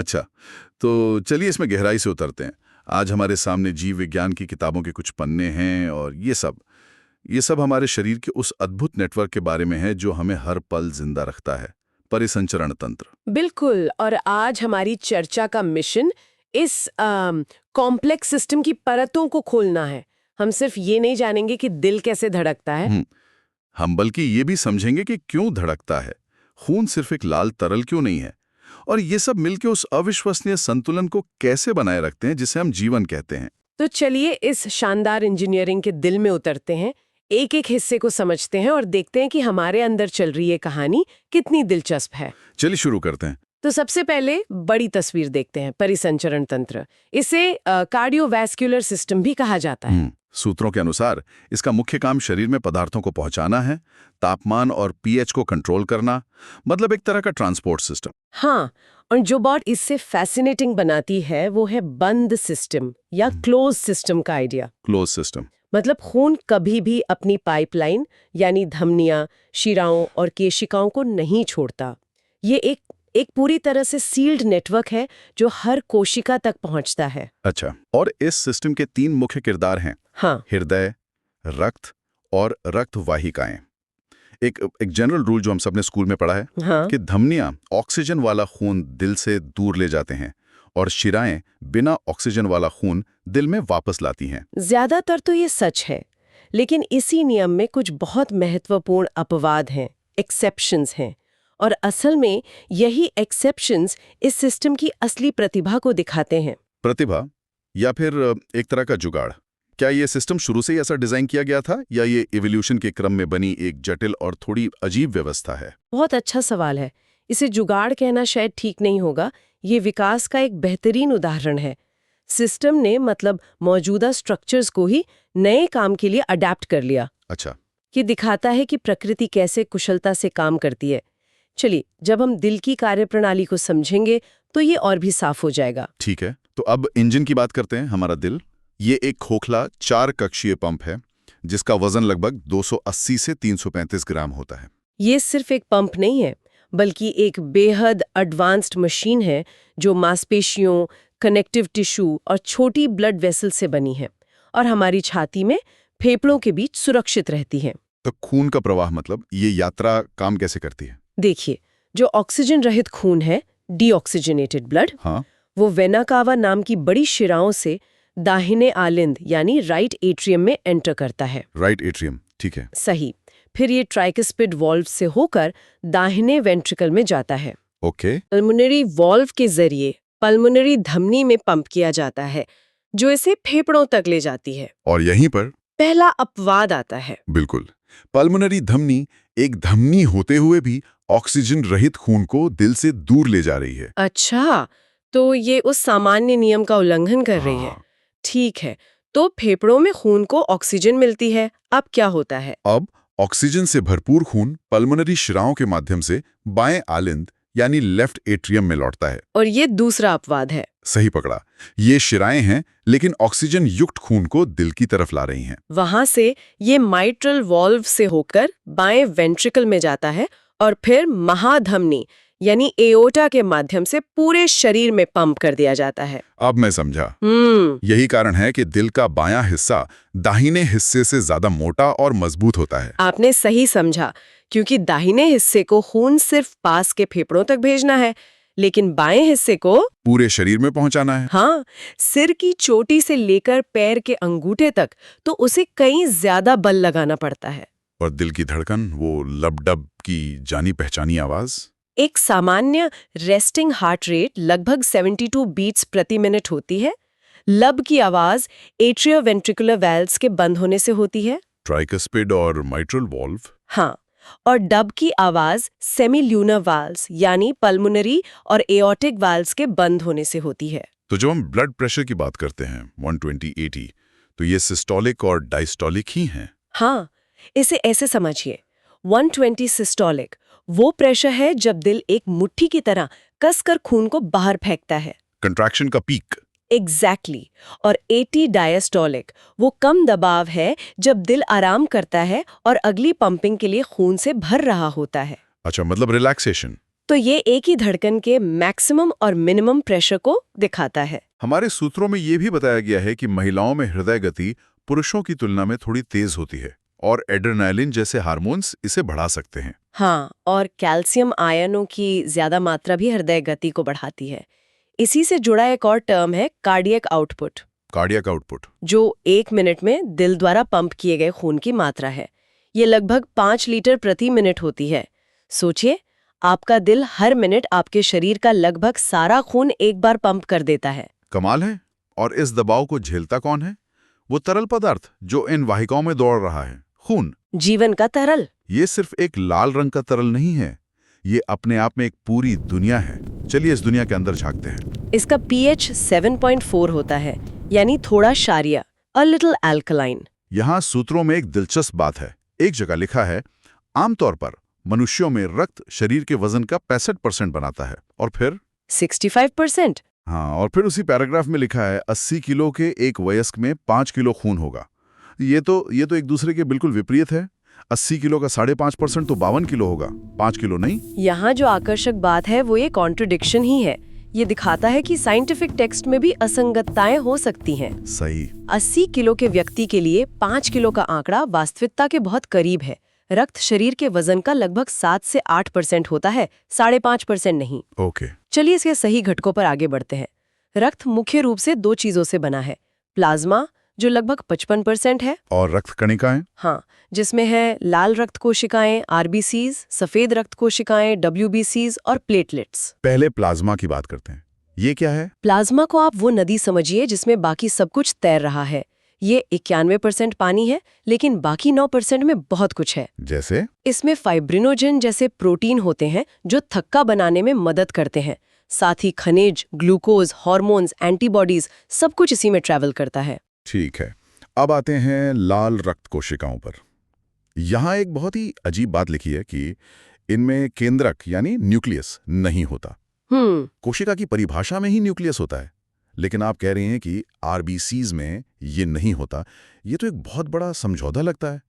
अच्छा, तो चलिए इसमें गहराई से उतरते हैं। आज हमारे सामने जीव विज्ञान की किताबों के कुछ पन्ने हैं और ये सब हमारे शरीर के उस अद्भुत नेटवर्क के बारे में है जो हमें हर पल जिंदा रखता है, परिसंचरण तंत्र। बिल्कुल। और आज हमारी चर्चा का मिशन इस कॉम्प्लेक्स सिस्टम की परतों को खोलना है। हम सिर्फ ये नहीं जानेंगे कि दिल कैसे धड़कता है। हम बल्कि ये भी समझेंगे कि क्यों धड़कता है, खून सिर्फ एक लाल तरल क्यों नहीं है, और ये सब मिलकर उस अविश्वसनीय संतुलन को कैसे बनाए रखते हैं जिसे हम जीवन कहते हैं। तो चलिए इस शानदार इंजीनियरिंग के दिल में उतरते हैं, एक एक हिस्से को समझते हैं और देखते हैं कि हमारे अंदर चल रही ये कहानी कितनी दिलचस्प है। चलिए शुरू करते हैं। तो सबसे पहले बड़ी तस्वीर देखते हैं, परिसंचरण तंत्र। इसे कार्डियोवैस्कुलर सिस्टम भी कहा जाता है। सूत्रों के अनुसार इसका मुख्य काम शरीर में पदार्थों को पहुंचाना है, तापमान और पीएच को कंट्रोल करना, मतलब एक तरह का ट्रांसपोर्ट सिस्टम। हाँ, और जो बात इससे फैसिनेटिंग बनाती है वो है बंद सिस्टम या क्लोज सिस्टम का आइडिया। क्लोज सिस्टम मतलब खून कभी भी अपनी पाइपलाइन यानी धमनियां, शिराओं और केशिकाओं को नहीं छोड़ता। ये एक पूरी तरह से सील्ड नेटवर्क है जो हर कोशिका तक पहुंचता है। अच्छा, और इस सिस्टम के 3 मुख्य किरदार हैं। हाँ, हृदय, रक्त और रक्त वाहिकाएं। एक जनरल रूल जो हम सबने स्कूल में पढ़ा है, हाँ, कि धमनियां ऑक्सीजन वाला खून दिल से दूर ले जाते हैं और शिराएं बिना ऑक्सीजन वाला खून दिल में वापस लाती हैं। ज्यादातर तो ये सच है, लेकिन इसी नियम में कुछ बहुत महत्वपूर्ण अपवाद हैं, एक्सेप्शंस हैं। और असल में यही एक्सेप्शंस इस सिस्टम की असली प्रतिभा को दिखाते हैं। प्रतिभा या फिर एक तरह का जुगाड़। क्या ये सिस्टम शुरू से ही ऐसा डिजाइन किया गया था या ये इवोल्यूशन के क्रम में बनी एक जटिल और थोड़ी अजीब व्यवस्था है? बहुत अच्छा सवाल है। इसे जुगाड़ कहना शायद ठीक नहीं होगा, ये विकास का एक बेहतरीन उदाहरण है। सिस्टम ने मतलब मौजूदा स्ट्रक्चर्स को ही नए काम के लिए अडेप्ट कर लिया। अच्छा, ये दिखाता है कि प्रकृति कैसे कुशलता से काम करती है। चलिए, जब हम दिल की कार्यप्रणाली को समझेंगे तो ये और भी साफ हो जाएगा। ठीक है, तो अब इंजन की बात करते हैं। हमारा दिल ये एक खोखला 4 कक्षीय पंप है जिसका वजन लगभग 280 से 335 ग्राम होता है। ये सिर्फ एक पंप नहीं है, बल्कि एक बेहद एडवांस्ड मशीन है जो मांसपेशियों, कनेक्टिव टिश्यू और छोटी ब्लड वेसल से बनी है और हमारी छाती में फेफड़ों के बीच सुरक्षित रहती है। तो खून का प्रवाह मतलब ये यात्रा काम कैसे करती है? देखिए, जो ऑक्सीजन रहित खून है, डीऑक्सीजनेटेड ब्लड, हाँ, वो वेना कावा नाम की बड़ी शिराओं से दाहिने आलिंद यानी राइट एट्रियम में एंटर करता है। राइट एट्रियम, ठीक है। सही। फिर ये ट्राइकस्पिड वॉल्व से होकर दाहिने वेंट्रिकल में जाता है। ओके। पल्मोनरी वॉल्व के जरिए पल्मोनरी धमनी में पंप किया जाता है, जो इसे फेफड़ों तक ले जाती है। और यहीं पर पहला अपवाद आता है। बिल्कुल, पल्मोनरी धमनी एक धमनी होते हुए भी ऑक्सीजन रहित खून को दिल से दूर ले जा रही है। अच्छा, तो ये उस सामान्य नियम का उल्लंघन कर रही है। ठीक है, तो फेफड़ों में खून को ऑक्सीजन मिलती है। अब क्या होता है? अब ऑक्सीजन से भरपूर खून पल्मोनरी शिराओं के माध्यम से बाएं आलिंद यानी लेफ्ट एट्रियम में लौटता है। और ये दूसरा अपवाद है। सही पकड़ा, ये शिराएं हैं लेकिन ऑक्सीजन युक्त खून को दिल की तरफ ला रही हैं। वहां से ये माइट्रल वॉल्व से होकर बाएं वेंट्रिकल में जाता है और फिर महाधमनी यानी एओर्टा के माध्यम से पूरे शरीर में पंप कर दिया जाता है। अब मैं समझा। यही कारण है कि दिल का बायां हिस्सा दाहिने हिस्से से ज्यादा मोटा और मजबूत होता है। आपने सही समझा, क्योंकि दाहिने हिस्से को खून सिर्फ पास के फेफड़ों तक भेजना है, लेकिन बाएं हिस्से को पूरे शरीर में पहुंचाना है। हाँ, सिर की चोटी से लेकर पैर के अंगूठे तक, तो उसे कहीं ज्यादा बल लगाना पड़ता है। और दिल की धड़कन, वो लबडब की जानी पहचानी आवाज। एक सामान्य रेस्टिंग हार्ट रेट लगभग 72 बीट्स प्रति मिनट होती है। लब की आवाज एट्रियोवेंट्रिकुलर वाल्व्स के बंद होने से होती है। ट्राइकस्पिड और माइट्रल वॉल्व। हाँ, और डब की आवाज सेमील्यूनर वाल्व्स यानी पल्मोनरी और एओर्टिक वाल्व्स के बंद होने से होती है। तो जब हम ब्लड प्रेशर की बात करते हैं 120/80, तो ये सिस्टोलिक और डायस्टोलिक ही हैं। हाँ, इसे ऐसे समझिए, 120 सिस्टोलिक वो प्रेशर है जब दिल एक मुट्ठी की तरह कसकर खून को बाहर फेंकता है, कंट्रैक्शन का पीक। एग्जैक्टली। और 80 डायस्टोलिक वो कम दबाव है जब दिल आराम करता है और अगली पंपिंग के लिए खून से भर रहा होता है। अच्छा, मतलब रिलैक्सेशन। तो ये एक ही धड़कन के मैक्सिमम और मिनिमम प्रेशर को दिखाता है। हमारे सूत्रों में ये भी बताया गया है कि महिलाओं में हृदय गति पुरुषों की तुलना में थोड़ी तेज होती है और एड्रेनालिन जैसे हार्मोन्स इसे बढ़ा सकते हैं। हाँ, और कैल्शियम आयनों की ज्यादा मात्रा भी हृदय गति को बढ़ाती है। इसी से जुड़ा एक और टर्म है कार्डियक आउटपुट, कार्डियक आउटपुट जो 1 मिनट में दिल द्वारा पंप किए गए खून की मात्रा है। ये लगभग 5 लीटर प्रति मिनट होती है। सोचिए, आपका दिल हर मिनट आपके शरीर का लगभग सारा खून एक बार पंप कर देता है। कमाल है। और इस दबाव को झेलता कौन है? वो तरल पदार्थ जो इन वाहिकाओं में दौड़ रहा है, खून। जीवन का तरल। ये सिर्फ एक लाल रंग का तरल नहीं है, ये अपने आप में एक पूरी दुनिया है। चलिए इस दुनिया के अंदर झांकते हैं। इसका pH 7.4 होता है, यानी थोड़ा क्षारीय, अ लिटिल अल्कलाइन। यहाँ सूत्रों में एक दिलचस्प बात है। एक जगह लिखा है, आमतौर पर मनुष्यों में रक्त शरीर के वजन का 65% बनाता है, और फिर 65%। हाँ, और फिर उसी पैराग्राफ में लिखा है 80 किलो के एक वयस्क में 5 किलो खून होगा। ये तो एक दूसरे के बिल्कुल विपरीत है। 80 किलो का 5.5% तो 52 किलो होगा, 5 किलो नहीं। यहाँ जो आकर्षक बात है वो ये कॉन्ट्रडिक्शन ही है। ये दिखाता है कि साइंटिफिक टेक्स्ट में भी असंगतताएं हो सकती हैं। सही। 80 किलो के व्यक्ति के लिए 5 किलो का आंकड़ा वास्तविकता के बहुत करीब है। रक्त शरीर के वजन का लगभग 7 से 8% होता है, 5.5% नहीं। ओके। चलिए इसके सही घटकों पर आगे बढ़ते हैं। रक्त मुख्य रूप से 2 चीजों से बना है, प्लाज्मा जो लगभग 55% है, और रक्त कणिकाएं? हाँ, जिसमें है लाल रक्त कोशिकाएं, आरबीसीज, सफेद रक्त कोशिकाएं, डब्ल्यूबीसीज और प्लेटलेट्स। पहले प्लाज्मा की बात करते हैं। ये क्या है? प्लाज्मा को आप वो नदी समझिए जिसमें बाकी सब कुछ तैर रहा है। ये 91% पानी है, लेकिन बाकी 9% में बहुत कुछ है। जैसे? इसमें फाइब्रिनोजन जैसे प्रोटीन होते हैं जो थक्का बनाने में मदद करते हैं। साथ ही खनिज, ग्लूकोज, हार्मोन्स, एंटीबॉडीज, सब कुछ इसी में ट्रैवल करता है। ठीक है। अब आते हैं लाल रक्त कोशिकाओं पर। यहाँ एक बहुत ही अजीब बात लिखी है कि इनमें केंद्रक यानी न्यूक्लियस नहीं होता। कोशिका की परिभाषा में ही न्यूक्लियस होता है, लेकिन आप कह रहे हैं कि आरबीसीज में ये नहीं होता। ये तो एक बहुत बड़ा समझौता लगता है।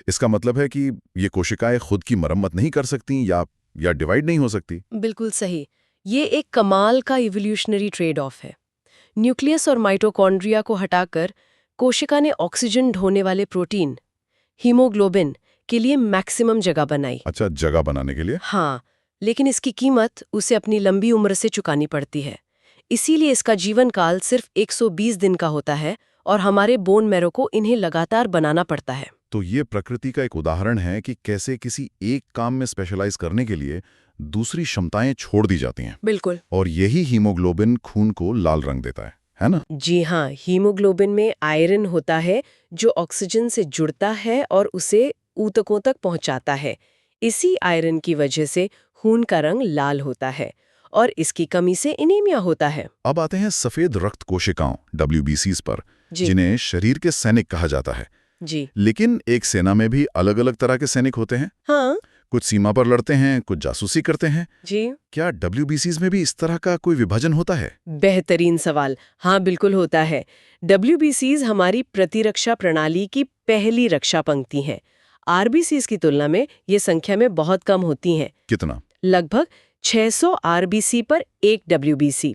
इसका मतलब है कि ये कोशिकाएं खुद की मरम्मत नहीं कर सकती या डिवाइड नहीं हो सकती। बिल्कुल सही। ये एक कमाल का इवोल्यूशनरी ट्रेड ऑफ है। न्यूक्लियस और माइटोकॉन्ड्रिया को हटाकर कोशिका ने ऑक्सीजन ढोने वाले प्रोटीन हीमोग्लोबिन के लिए मैक्सिमम जगह बनाई। अच्छा, जगह बनाने के लिए? हाँ, लेकिन इसकी कीमत उसे अपनी लंबी उम्र से चुकानी पड़ती है। इसीलिए इसका जीवन काल सिर्फ 120 दिन का होता है और हमारे बोन मैरो को इन्हें लगातार बनाना पड़ता है। तो ये प्रकृति का एक उदाहरण है कि कैसे किसी एक काम में स्पेशलाइज करने के लिए दूसरी क्षमताएं छोड़ दी जाती हैं। बिल्कुल। और यही हीमोग्लोबिन खून को लाल रंग देता है ना? जी हाँ, हीमोग्लोबिन में आयरन होता है जो ऑक्सीजन से जुड़ता है और उसे ऊतकों तक पहुंचाता है। इसी आयरन की वजह से खून का रंग लाल होता है और इसकी कमी से एनीमिया होता है। अब आते हैं सफेद रक्त कोशिकाओं WBCs पर, जी। जिन्हें शरीर के सैनिक कहा जाता है। जी लेकिन एक सेना में भी अलग अलग तरह के सैनिक होते हैं। हाँ। कुछ सीमा पर लड़ते हैं, कुछ जासूसी करते हैं। जी, क्या WBCs में भी इस तरह का कोई विभाजन होता है? बेहतरीन सवाल। हाँ, बिल्कुल होता है। WBCs हमारी प्रतिरक्षा प्रणाली की पहली रक्षा पंक्ति हैं। आरबीसीज की तुलना में ये संख्या में बहुत कम होती हैं। कितना? लगभग 600 आरबीसी पर 1 WBC।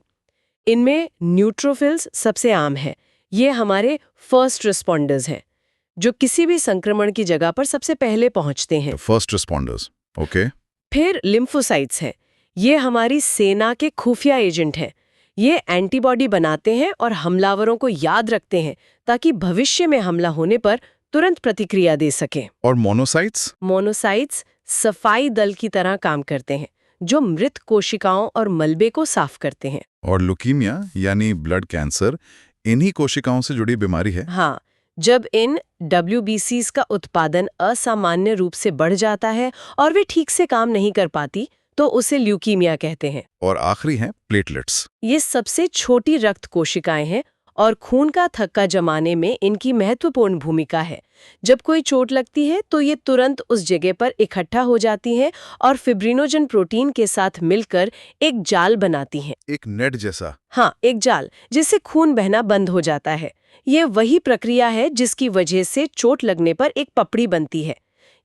इनमें न्यूट्रोफिल्स सबसे आम है। ये हमारे फर्स्ट रिस्पॉन्डर्स हैं, जो किसी भी संक्रमण की जगह पर सबसे पहले पहुंचते हैं। First responders, okay. फिर लिम्फोसाइट्स हैं। ये हमारी सेना के खुफिया एजेंट हैं। ये एंटीबॉडी बनाते हैं और हमलावरों को याद रखते हैं ताकि भविष्य में हमला होने पर तुरंत प्रतिक्रिया दे सकें। और मोनोसाइट्स? मोनोसाइट्स सफाई दल की तरह काम करते हैं, जो मृत कोशिकाओं और मलबे को साफ करते हैं। और ल्यूकीमिया यानी ब्लड कैंसर इन्हीं कोशिकाओं से जुड़ी बीमारी है। हाँ, जब इन WBCs का उत्पादन असामान्य रूप से बढ़ जाता है और वे ठीक से काम नहीं कर पाती, तो उसे ल्यूकीमिया कहते हैं। और आखिरी हैं प्लेटलेट्स। ये सबसे छोटी रक्त कोशिकाएं हैं और खून का थक्का जमाने में इनकी महत्वपूर्ण भूमिका है। जब कोई चोट लगती है तो ये तुरंत उस जगह पर इकट्ठा हो जाती हैं और फिब्रिनोजन प्रोटीन के साथ मिलकर एक जाल बनाती हैं। एक नेट जैसा? हाँ, एक जाल, जिससे खून बहना बंद हो जाता है। ये वही प्रक्रिया है जिसकी वजह से चोट लगने पर एक पपड़ी बनती है।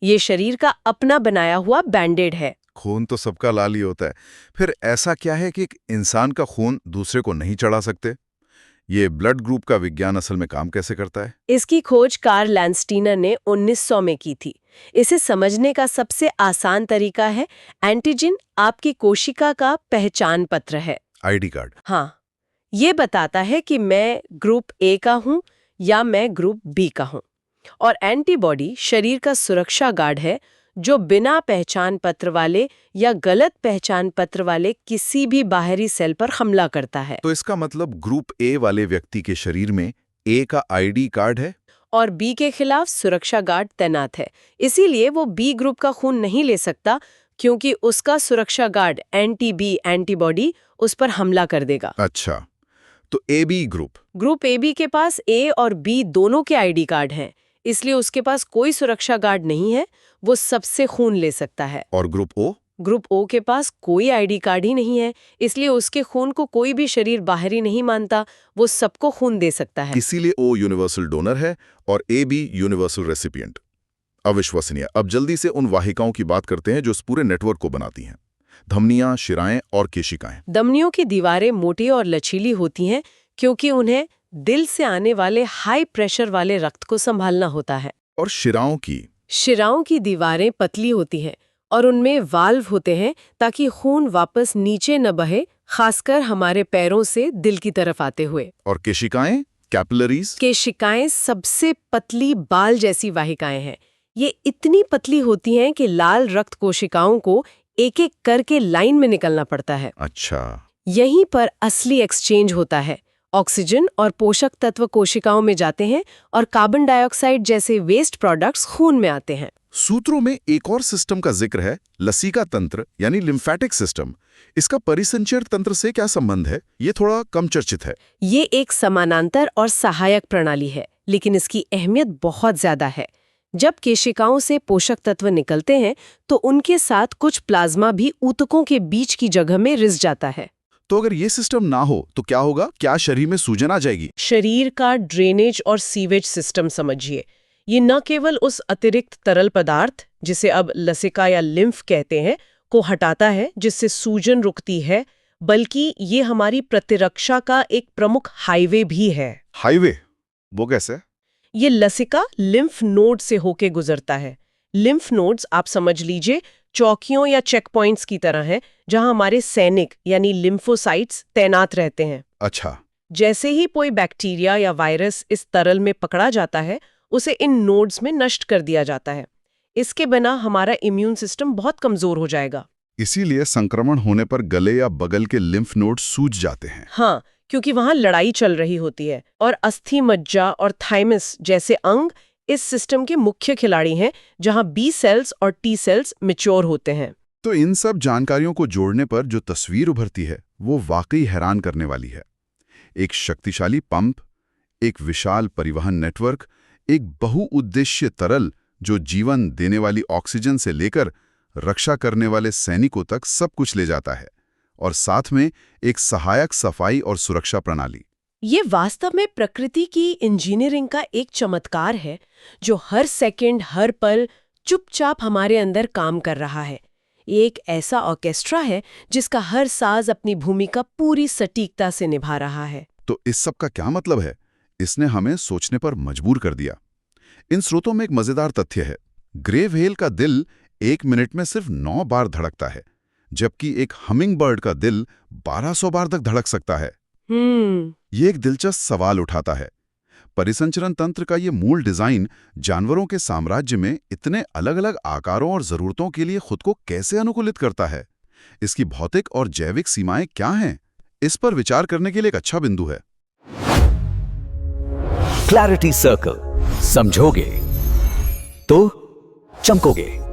ये शरीर का अपना बनाया हुआ बैंडेड है। खून तो सबका लाल ही होता है। फिर ऐसा क्या है कि एक इंसान का खून दूसरे को नहीं चढ़ा सकते? ये ब्लड ग्रुप का विज्ञान असल में काम कैसे करता है? इसकी खोज कार्ल लैंडस्टीनर ने 1900 में की थी। इसे समझने का सबसे आसान तरीका है एंटीजन आपकी कोशिका का पहचान पत्र है। ID card. हाँ, ये बताता है कि मैं ग्रुप ए का हूँ या मैं ग्रुप बी का हूँ। और एंटीबॉडी शरीर का सुरक्षा गार्ड है जो बिना पहचान पत्र वाले या गलत पहचान पत्र वाले किसी भी बाहरी सेल पर हमला करता है। तो इसका मतलब ग्रुप ए वाले व्यक्ति के शरीर में ए का आईडी कार्ड है और बी के खिलाफ सुरक्षा गार्ड तैनात है। इसीलिए वो बी ग्रुप का खून नहीं ले सकता क्योंकि उसका सुरक्षा गार्ड एंटी बी एंटीबॉडी उस पर हमला कर देगा। अच्छा, तो A B group A B के पास ए और बी दोनों के आईडी कार्ड हैं, इसलिए उसके पास कोई सुरक्षा गार्ड नहीं है, वो सबसे खून ले सकता है। और ग्रुप ओ के पास कोई आईडी कार्ड ही नहीं है, इसलिए उसके खून को कोई भी शरीर बाहरी नहीं मानता, वो सबको खून दे सकता है। इसीलिए ओ यूनिवर्सल डोनर है और ए बी यूनिवर्सल रेसिपिएंट। अविश्वसनीय। अब जल्दी से उन वाहिकाओं की बात करते हैं जो इस पूरे नेटवर्क को बनाती हैं। धमनियां, शिराएं और केशिकाएं। धमनियों की दीवारें मोटी और लचीली होती हैं क्योंकि उन्हें दिल से आने वाले हाई प्रेशर वाले रक्त को संभालना होता है। और शिराओं की दीवारें पतली होती हैं और उनमें वाल्व होते हैं ताकि खून वापस नीचे न बहे, खासकर हमारे पैरों से दिल की तरफ आते हुए। और केशिकाएं, कैपिलरीज। केशिकाएं सबसे पतली बाल जैसी वाहिकाएं हैं। ये इतनी पतली होती हैं कि लाल रक्त कोशिकाओं को एक एक करके लाइन में निकलना पड़ता है। अच्छा, यहीं पर असली एक्सचेंज होता है। ऑक्सीजन और पोषक तत्व कोशिकाओं में जाते हैं और कार्बन डाइऑक्साइड जैसे वेस्ट प्रोडक्ट्स खून में आते हैं। सूत्रों में एक और सिस्टम का जिक्र है, लसीका तंत्र यानी लिम्फेटिक सिस्टम। इसका परिसंचरण तंत्र से क्या संबंध है? ये थोड़ा कम चर्चित है। ये एक समानांतर और सहायक प्रणाली है, लेकिन इसकी अहमियत बहुत ज्यादा है। जब केशिकाओं से पोषक तत्व निकलते हैं तो उनके साथ कुछ प्लाज्मा भी ऊतकों के बीच की जगह में रिस जाता है। तो अगर ये सिस्टम ना हो तो क्या होगा? क्या शरीर में सूजन आ जाएगी? शरीर का ड्रेनेज और सीवेज सिस्टम समझिए। ये न केवल उस अतिरिक्त तरल पदार्थ, जिसे अब लसिका या लिम्फ कहते हैं, को हटाता है जिससे सूजन रुकती है, बल्कि ये हमारी प्रतिरक्षा का एक प्रमुख हाईवे भी है। हाईवे? वो कैसे? ये लसिका लिम्फ नोड से होके गुजरता है। लिम्फ नोड्स आप समझ लीजिए चौकियों या चेक पॉइंट्स की तरह हैं, जहां हमारे सैनिक यानी लिम्फोसाइट्स तैनात रहते हैं। अच्छा। जैसे ही कोई बैक्टीरिया या वायरस इस तरल में पकड़ा जाता है, उसे इन नोड्स में नष्ट कर दिया जाता है। इसके बिना हमारा इम्यून सिस्टम बहुत कमजोर हो जाएगा। इसीलिए संक्रमण होने पर गले या बगल के लिम्फ नोड सूज जाते हैं। हाँ, क्योंकि वहां लड़ाई चल रही होती है। और अस्थि मज्जा और थाइमस जैसे अंग इस सिस्टम के मुख्य खिलाड़ी हैं, जहां बी सेल्स और टी सेल्स मैच्योर होते हैं। तो इन सब जानकारियों को जोड़ने पर जो तस्वीर उभरती है वो वाकई हैरान करने वाली है। एक शक्तिशाली पंप, एक विशाल परिवहन नेटवर्क, एक बहुउद्देश्य तरल जो जीवन देने वाली ऑक्सीजन से लेकर रक्षा करने वाले सैनिकों तक सब कुछ ले जाता है, और साथ में एक सहायक सफाई और सुरक्षा प्रणाली। ये वास्तव में प्रकृति की इंजीनियरिंग का एक चमत्कार है जो हर सेकंड, हर पल चुपचाप हमारे अंदर काम कर रहा है। ये एक ऐसा ऑर्केस्ट्रा है जिसका हर साज अपनी भूमिका पूरी सटीकता से निभा रहा है। तो इस सब का क्या मतलब है? इसने हमें सोचने पर मजबूर कर दिया। इन स्रोतों में एक मजेदार तथ्य है। ग्रे व्हेल का दिल 1 मिनट में सिर्फ 9 बार धड़कता है, जबकि एक हमिंग बर्ड का दिल 1200 बार तक धड़क सकता है। ये एक दिलचस्प सवाल उठाता है। परिसंचरण तंत्र का ये मूल डिजाइन जानवरों के साम्राज्य में इतने अलग-अलग आकारों और जरूरतों के लिए खुद को कैसे अनुकूलित करता है? इसकी भौतिक और जैविक सीमाएं क्या हैं? इस पर विचार करने के लिए एक अच्छा बिंदु है। क्लैरिटी सर्कल, समझोगे तो चमकोगे।